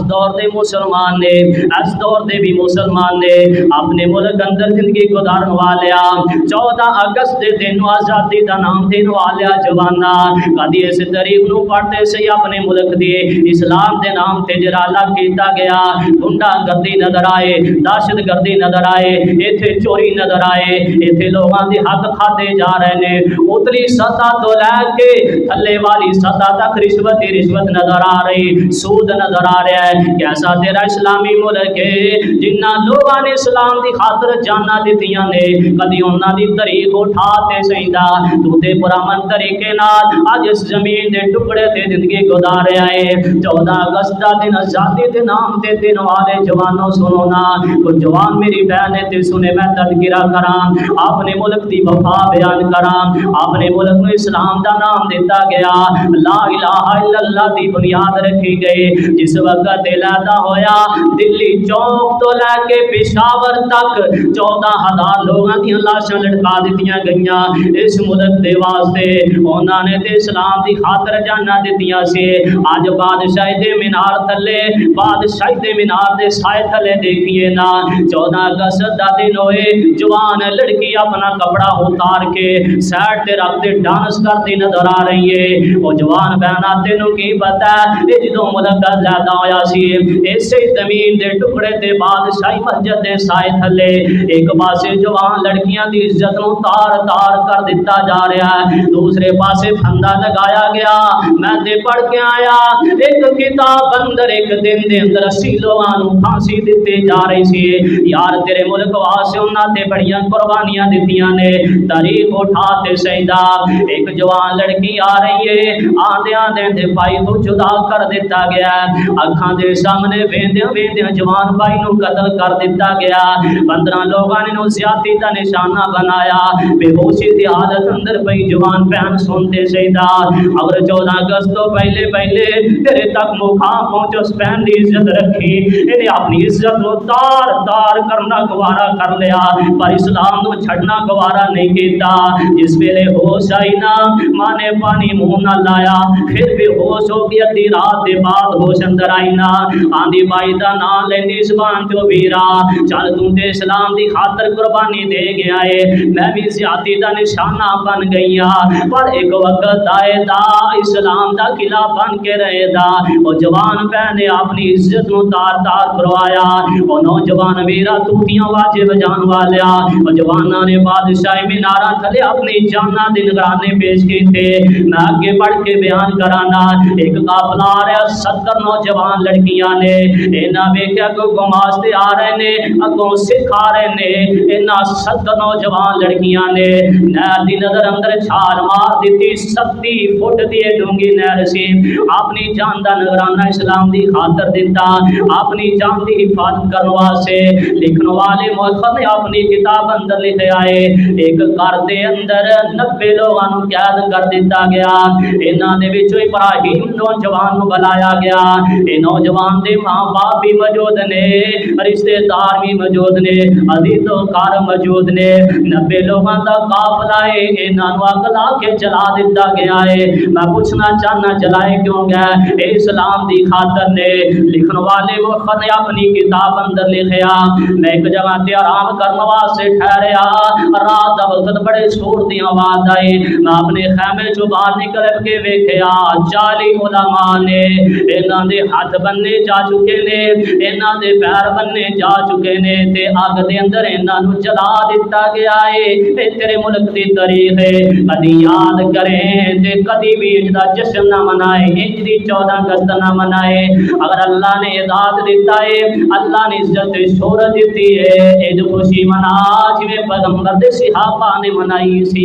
दौर के मुसलमान ने, इस दौर के भी मुसलमान ने अपने मुल्क अंदर जिंदगी गुजारन वाले 14 अगस्त के दिन आज़ादी का नाम देने वाले जवाना कभी इस तारीख को पढ़ते से अपने मुल्क के इस्लाम के नाम से जराला किया गया। गुंडागर्दी नजर आए, दहशत गर्दी नजर आए, इतने चोरी नजर आए, इतने लोगों के हक खाते जा रहे हैं। उतली सतह तो लैके थले वाली सतह तक रिश्वत ही रिश्वत नजर आ रही, सूद नजर आ रहा है। कैसा तेरा इस्लामी मुल्क है जिन्ना लोगों ने इस्लाम की खातर जाना दित्तियां ने, कभी उन्होंने तरीक उठाते सहीदा तू ते पुरामन तरीके नाल अज इस जमीन के टुकड़े से जिंदगी गुजार रहा है। 14 अगस्त का दिन आजादी के नाम से दिन वाले जवानों सुनो ना, कुछ जवान मेरी बहन ते सुने मैं तदकिरा करा, अपने मुल्क की वफा बयान करा। अपने मुल्क में इस्लाम का नाम दिता गया, ला इलाहा इल्लल्लाह की बुनियाद रखी गई। जिस वक्त लैदा होया दिल्ली चौक तो लैके पेशावर तक 14,000 लोगों की लाशां लटका दित्तियां गईयां इस मुल्क के वास्ते। उन्होंने तो इस्लाम की खातर जाना दित्तियां सी। अज बादशाही के मीनार थले, बादशाही के मीनार के साए थले देखिए ना, 14 अगस्त का दिन होए जवान लड़की अपना कपड़ा उतार के सैड ते रखते डांस करती नजर आ रही है। वो जवान बहना तेनों की पता है जो मुल्क का ज्यादा होया सी इसे जमीन के टुकड़े के बादशाही मस्जिद के साए थले एक पासे जवान लड़कियां की इज्जत नूं तार तार कर दिता जा रहा है, दूसरे पासे फंदा लगाया गया। मैं ते पढ़ के आया एक किताब अंदर एक दिन के अंदर 80 लोगों को फांसी दी जा रही सी। यार तेरे मुल्क वास्ते उन्होंने बड़ियां कुर्बानियां दित्तियां ने, तारीख उठाते सहीदा। एक जवान लड़की आ रही है, आंदे आंदे भाई को जुदा कर दिता गया, अखां दे सामने वेंदियां वेंदियां जवान भाई को कतल कर दिता गया। 15 लोगों ने ज्यादती का निशाना बनाया, बेहोशी की हालत अंदर पई जवान बहन सुनते सहीदा। अगर 14 अगस्त तो पहले पहले तेरे तक मुखा पहुंचो बहन की इज्जत रखी, इन्हें अपनी इज्जत को तार तार करना गवारा कर लिया, पर इस्लाम को छड़ना गवारा नहीं किया। जिस वेले होश आई ना, मां ने पानी मुंह न लाया, फिर भी होश हो गई। अद्धी रात के बाद होश अंदर आई ना, आंधी बाई का नाम लेंदी जुबान तो वीरा, चल तू ते इस्लाम की खातर कुर्बानी दे गया है, मैं भी ज्यादती का निशाना बन गई हाँ। पर एक वक्त आएगा इस्लाम का किला बन के रहेगा। और जवान बहने अपनी इज्जत को तार तार करवाया। और नौजवान वीरा तूतियां वाजे बजान वाले और जवाना ने बादशाही मीनारा थले अपनी जाना दी निगरानी पेश की थे। मैं आगे बढ़ के बयान कराना, एक काफिला आ रहा, 70 नौजवान लड़कियां ने इन्हें वेख्या को गुमास्ते आ रहे ने, अगों सिख आ रहे ने। इन्हें 70 नौजवान लड़कियां ने नहर की नजर अंदर छाल मार दी, 70 फुट की डूंगी नहर से अपनी जान का नजराना इस्लाम की खातर दिता, अपनी जान की हिफाजत करने वास्ते। लिखने वाले मौखर ने अपनी किताब अंदर लिखे आए, एक घर के अंदर 90 लोगों को कैद कर दिता गया। इन्होंने इब्राहिम नौजवान को बुलाया गया, ये नौजवान के माँ बाप भी मौजूद ने, रिश्तेदार भी मौजूद ने, अधिकार मौजूद ने। 90 लोगों का काफिला है, इन्होंने अग ला के जला दिता गया है। मैं पूछना चाहना जलाए क्यों गया? इस्लाम की खातर ने। लिखने वाले मुखर ने अपनी किताब अंदर लिखा, मैं एक जगह ते आराम करने वास्ते ठहरया, रात का वक्त बड़े शोर की आवाज आई। मैं अपने खैमे चो बाहर निकल के वेख्या 40 उलमा ने, इन्हां दे हाथ बन्ने जा चुके ने, इन्हां दे पैर बन्ने जा चुके ने, ते अग दे अंदर इन्हां नूं जला दिता गया है। तेरे मुल्क की तारीख है, कदी याद करें ते कदी भी इसका जश्न ना मनाए, इंज दी 14 अगस्त ना मनाए। अगर अल्लाह ने इजाजत दिता है, अल्लाह ने इज्जत शोहरत दी है, खुशी मना जिवें पैगंबर दे सहाबा ने मनाई सी।